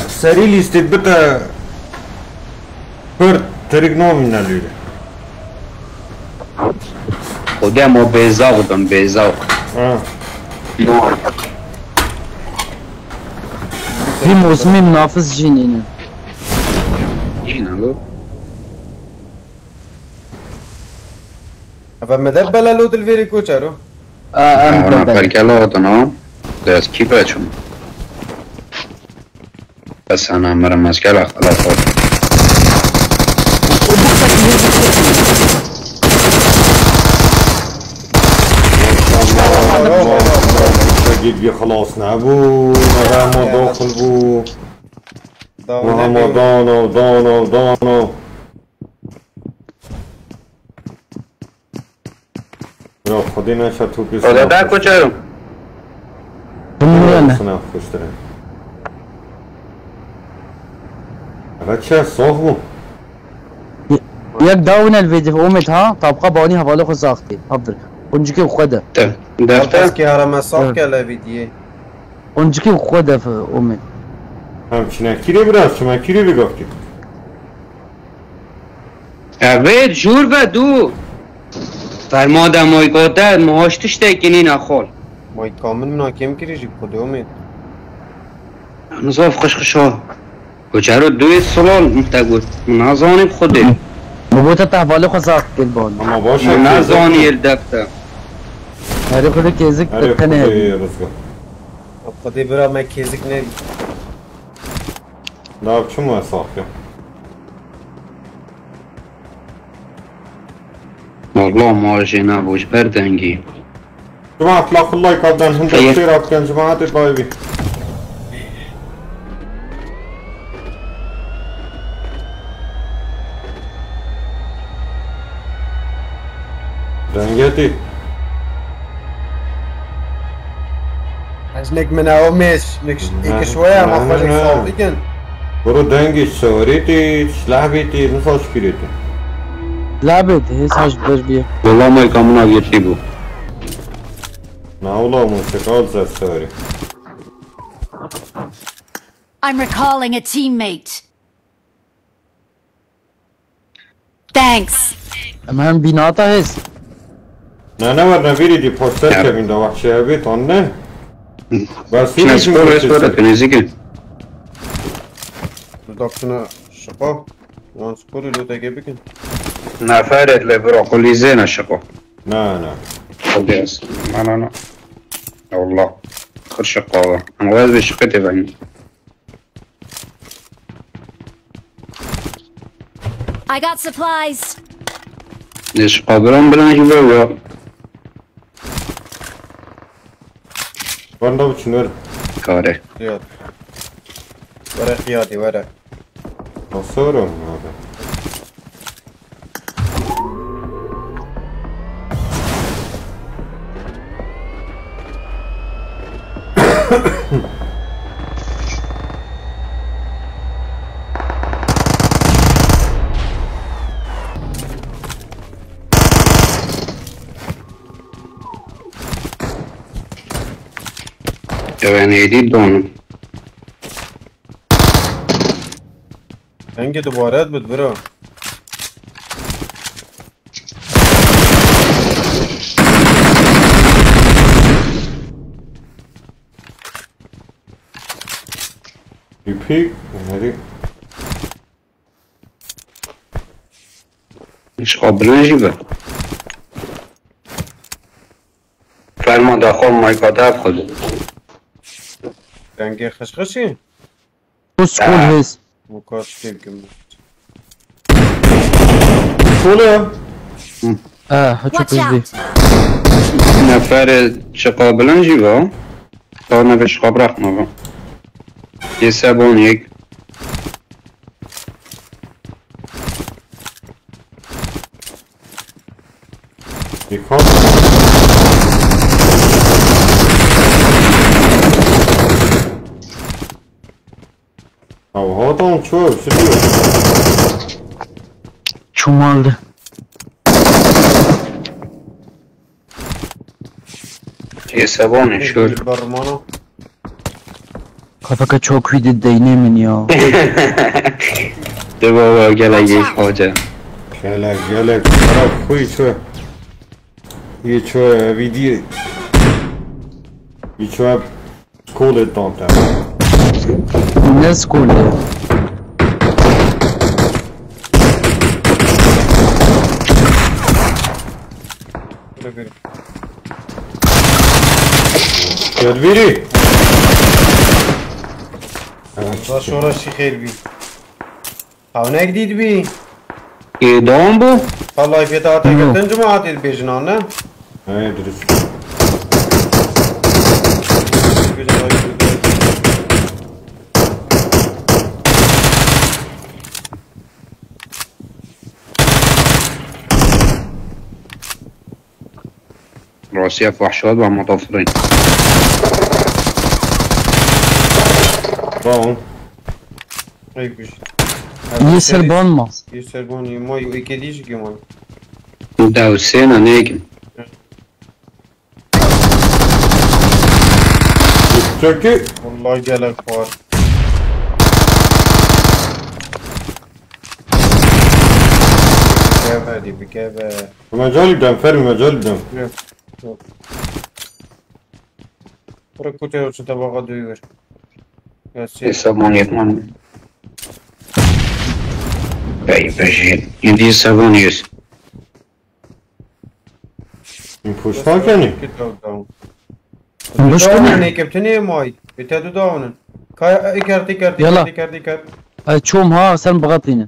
سری لیستت بتا پر تریک نامینه لیره خودم ما بیزا بودم بیزا في موسمي منافس جينينا جينا فمدر بلا لود الفيري كوچارو انا perché no ده schifo بس انا مرة مسكلة خلاص جيب خلاص نابو ما داخل بو دانو را خودی نشد تو پیش خدا در کجا سناف خوشتره اگه چه صاف بو یک داون الفيديو قومت ها طابقه باني حواله خود ساختي حضر اونجکی خوده دفتر که هرم صاف کلا ویدیه اونجکی خوده اومد همچنین کیری براز شما کیری بگفتی اوید جور و دو فرماده مایگاده مهاشتش تکنی نخول مای کامل مناکم کری جیب خوده اومد نصاف خشخشا کجا رو دوی سلال مفتگود منازانیم خوده مبوتا تحواله خود ساخت کل باني اما باشه منازانی الدفتر هری خوده کیزک بکنه خودی برا من کیزک نری داب چمو صافی والله مارجي نبوش بردنگی جماعة اطلاق الله يقدر هند الخيرات كان جماعة الطيبين دنگتي ازنك من اومش نك شويه ما خرج صادقا برو دنگي سوريتي شلعبيتي نصاش كريتي لعبت هيس هاش بير والله ما يكمنا يجيبوا نا والله موسيقى زاد سوري I'm recalling a teammate. Thanks. هم بیناتا هست نه ورنه ویری دی پوستر که بینده وقتی هبید آن نه بس شنو اسپورت تنزيكي دكتور شقا وان سكوري لو تاكي بكن نفرت لبروكولي زين الشقو نه خلاص لا والله خر شقاوة انا غاز بشقتي بعدين I got supplies. ليش قابلهم بلا نجيبوا بانده بچین ور كاري زياد ورا خياطي ورا نصورم هذا يعني جديد دونه هنگه دوبارت بود برا يبيك هذي مش قابل نجيبه فرما داخل مايكاتها خود هنگه خشخشی تو سکول هست مکاش کل کم سوله هچو Watch پیزی out. نفر چه قابل نجيبه تا نفش قابل رخنه یه سبون یک يكون او هاتون شو چومالده یه سبون شور برمانو Kafaka çok iyiydi değnemin ya. De baba geleceğiz hoca. Gelek taraf kuy çö. Ye çö vidi. Ye çö skole danta. Ne skolu? Burada biri. Gel biri. Za şorası xeyr bi. Havne gidiydi bi. Doğum bu. Vallahi fiyata ata gittin cemaat edip bejin ne? Hey dürüst. راسية فحشات ومطفرين. Tamam. Ey biş. İyi serban mı? İyi serban iyi. Moy iki diş ki moy. ده حسين نيجي. Çünkü Vallahi gelek var. Keve di bir keve. مجال فر مجال دم. Yok. Bırak kutuya olsun tabağa duyuyor. Gelsin. الصابون يضمن. باي بجيل. يدي الصابون يس. Puştan keni. Boş Dağının mu? ne kapteni moy. Bitedu dağının. Kay iker. Yala. Ay çoğum ha sen bagat yine.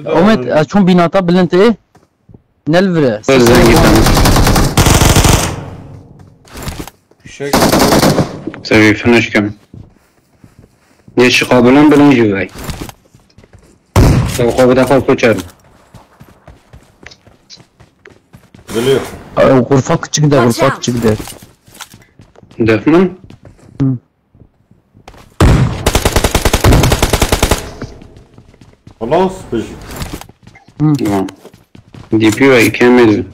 Ahmet çoğum binata bilente. Nelvire. بزن جدا. Şey. سوي فنش كم. ليش قابلون بلون جواي. لو قابل أخذ كوتشر. Biliyor. Gurfa küçük de gurfa küçük de. دفمن. خلاص بجي. تمام. دي بيو كامل.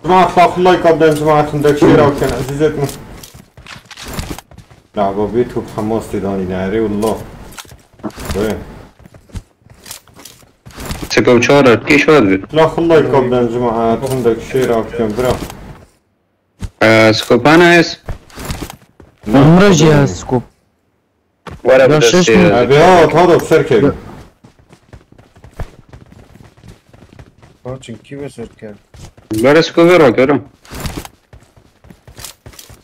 جماعة خلاف الله يقدم جماعة عندك شيء راو كان عزيزتنا. لعبة بيته بحماس تداني ناري والله. وين؟ سكو شارر كيش هذا؟ لا الله يقدم جماعة عندك شيء راو كان برا. سكو بانايس. Umre cihaz skop. ولا لا، شش من- أبيات هذا بشركة. Kaçın kime sörtken. ولا سكو فيرو كرم.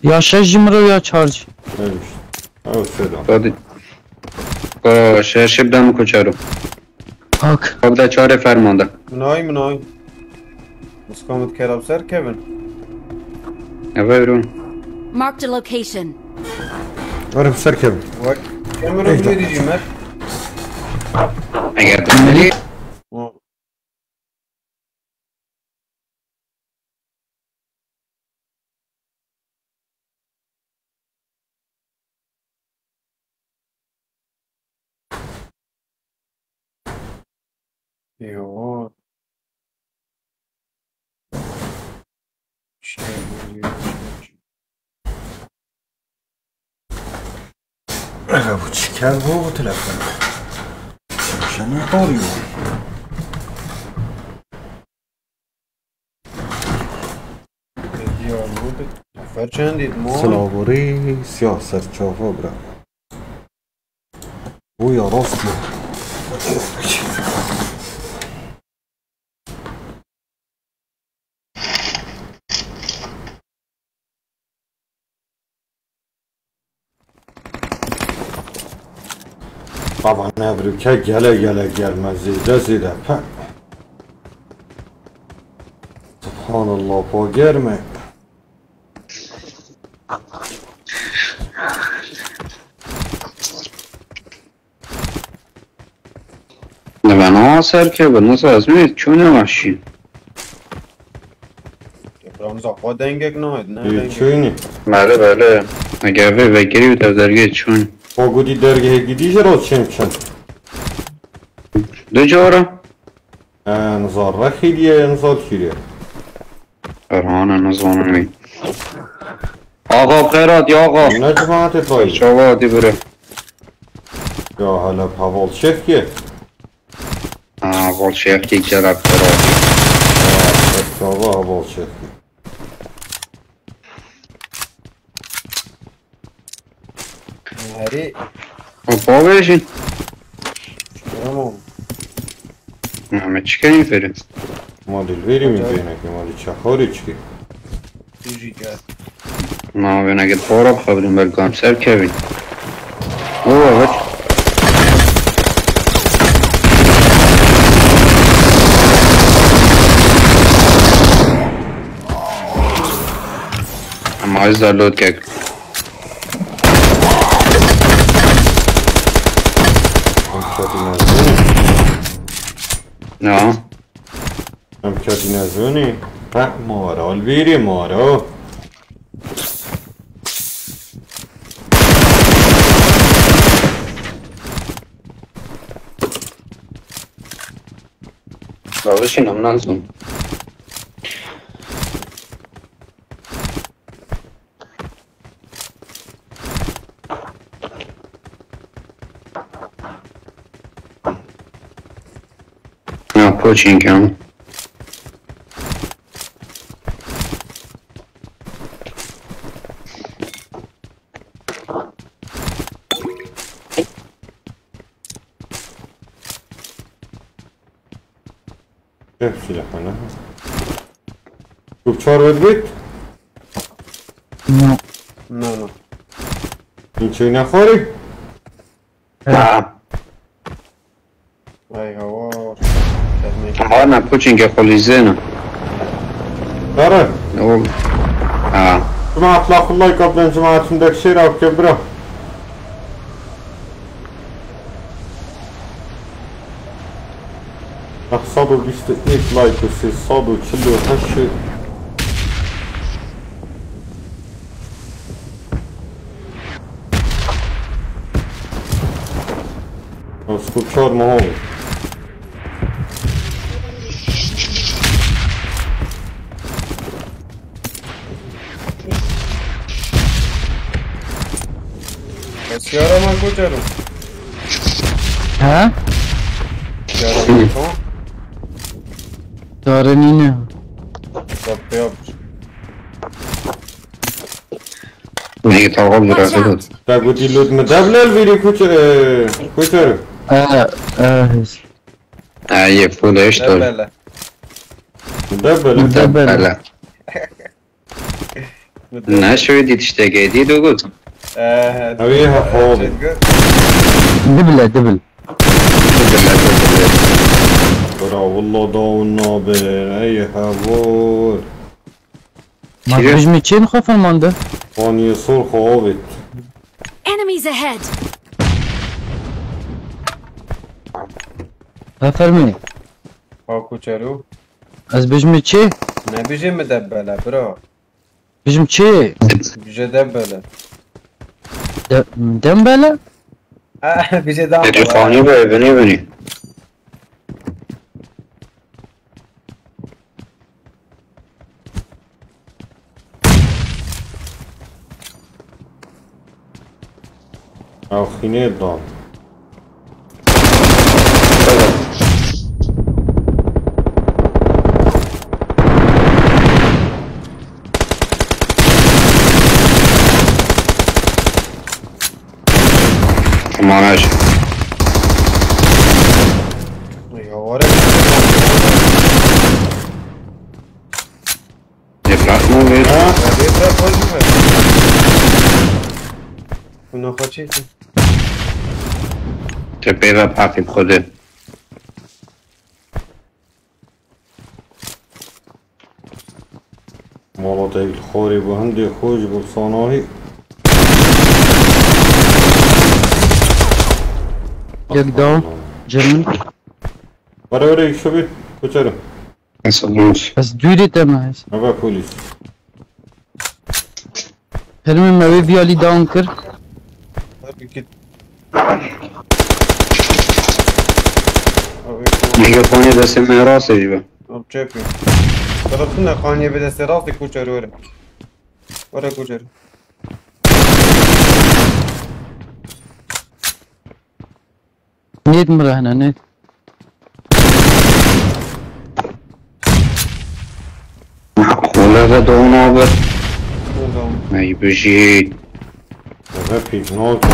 Ya şarjımı ya charge. نيش. أو سيدا. فادي. شش بدم كوتشرو. Hak. قبل چهار فرمانده. Mınay. Muskamet kerab ser Kevin. أفيرون. Marked a location. أنا بشركة. Bak. Kemin ödü vereceğim her. أجد تملي. Yo. Şey oluyor. أنا بتشكل هو تلفون. عشان طوري. Ya bu da ferçendiydi mo. سلاوري سياسة شوفوا برا. ويا راسنا. طبعا ابريكا جلا gelmez زيده سبحان الله بوجرمه بنا سر که به نصف از میت چونه ماشین Ramza o dengek naydı ne dengek. چوني بله اگر به بگیری و دفترگی چون بوگودی درگه گیدیش را چیم چند دو جارا نزار رخیلیه نزار کیریه فرهان نزانمی آقا بخیرات یا آقا نه جماعت طایی شما دی بره یا حالا حوال شیخ که اول شیخ که جرب فرات اشتابه حوال شیخ هری پا بشین تمام همه چی کنیم فریم مالی الویری میبینه که مالی چخاری چی چیزی کرد ما بین اگه پا را بخبریم بلکم سر کبین اوه بچ اما از در لود که نه هم کتی نزونی مارا الویری مارا باشین هم نزون نه پوچین کم كيف سلاحنا شوف شار بالبيت نه نه نه این چه نخوری؟ نه ای هوا ها نه پوچین که خلیزه نه داره او جماعة لا الله قبل جماعة عندك شيرة وكبرة صادو بيست ايك لايك وسي صادو تشلو هشي اسكو شار مهوي بس یارم من کجا رو ها یارم من تو داره نینه خب بیا دیگه تا قبل Watch رفته out! داد تاقو دي لود مدبل الفيديو كوچر یه فولش دار بله مدبل مدبل بله نشوی تشتاقي دید و گفت اويها فاضي دبلة دبل برا والله داونا بين اي هوار ما چیه؟ بجمي چين خفر مانده واني صرخ عابد Enemies ahead! هفرمي ها کوچرو از بجمي چي نبیجه مدبله برا بجم چي بیجه دبله دنبلة بیجه داری دبله خانی ببینی بینی او خيني دان مانش ای هواره نفرت مو بید بیت را پاش میکنه اونا خواه چی؟ تپی و پاکی خوده مالا تايل خوري بهندي خوش بصاناهي يك داون جرمن برا شو بيت كوچر اصلاش بس دويري تما هس ابا بوليس هرمي ما بيالي داون كر بکید میگه خونی دست من راسته جبه अब चेपी तरफ ना खाने पे दे रात से कुछ और कुछ نيت مرة هنا نيت معقولة ده دونابر ما يبجي Rapid note.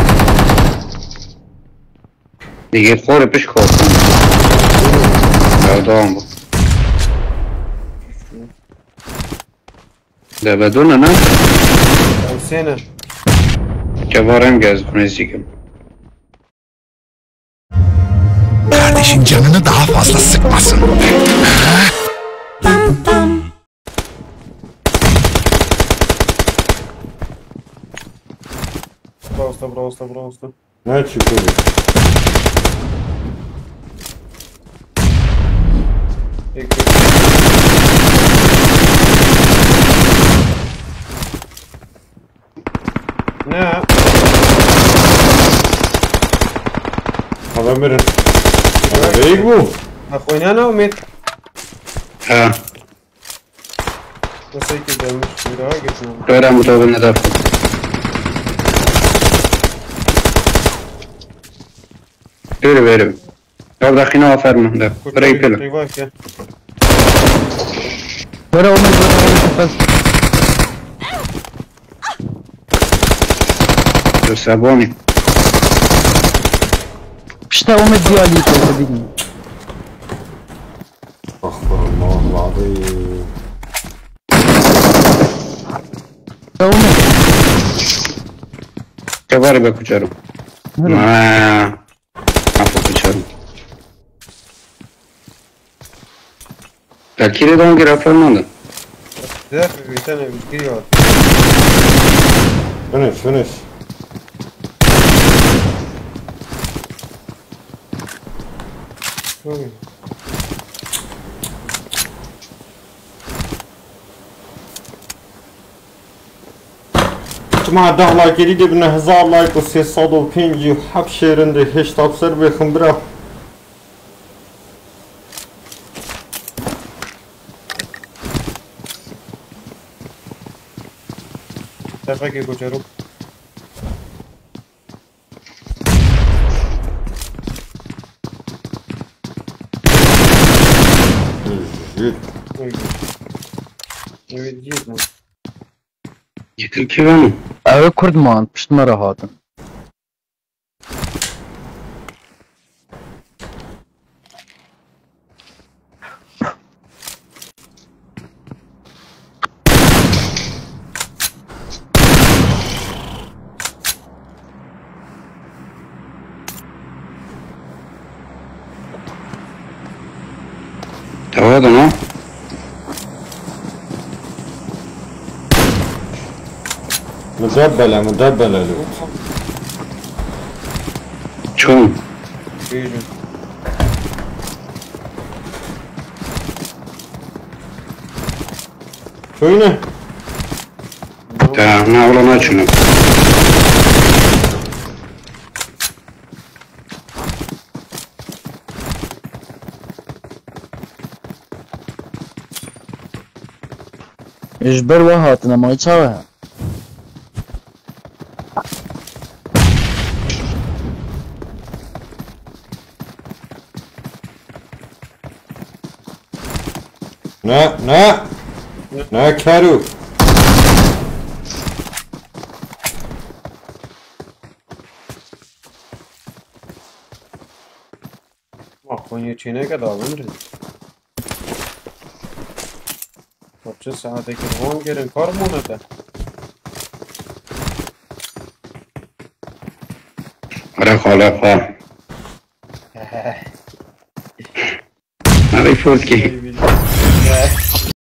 دیگه خوره پیش خواب دام بود ده بدونه نه سنة که وارم gez neyse Kardeşin canını daha fazla sıkmasın. Просто. Ne çıkıyor? Ne? Adam verin. Beyik bu. Akhwani ana umid ha nasıl ki demiş bir daha geçiyorum. برم مطابق ندارم بریم یا دخینا آفرمان ده برای پلم Revive ya. ورا أمي بس سبانی شتا أمي ديالي كده بدي Astaghfirullah العظيم. شتا أمي کباری با کچارو افو کچارو تلکیری دام گرفت نده Zaten bir tane bir giriyor. Finish. ما 10 لایک دید ابن 1000 لایک و 357 شیرنده هیچ تابسر بخم برا Defa ki koçarım. Evet git lan. getir ki benim أوي كرد مان بشت مرة هاتن تواده نه مدبله له چون Büyücü. شوینه تا نه اولا نچونم إجبر وهاتن ما يتشاوها نه کرو Akhwani çiğne kadar ömrü. Kaç saate ki on gerin kar mı ona da? آره خالق ها نبی فوت کی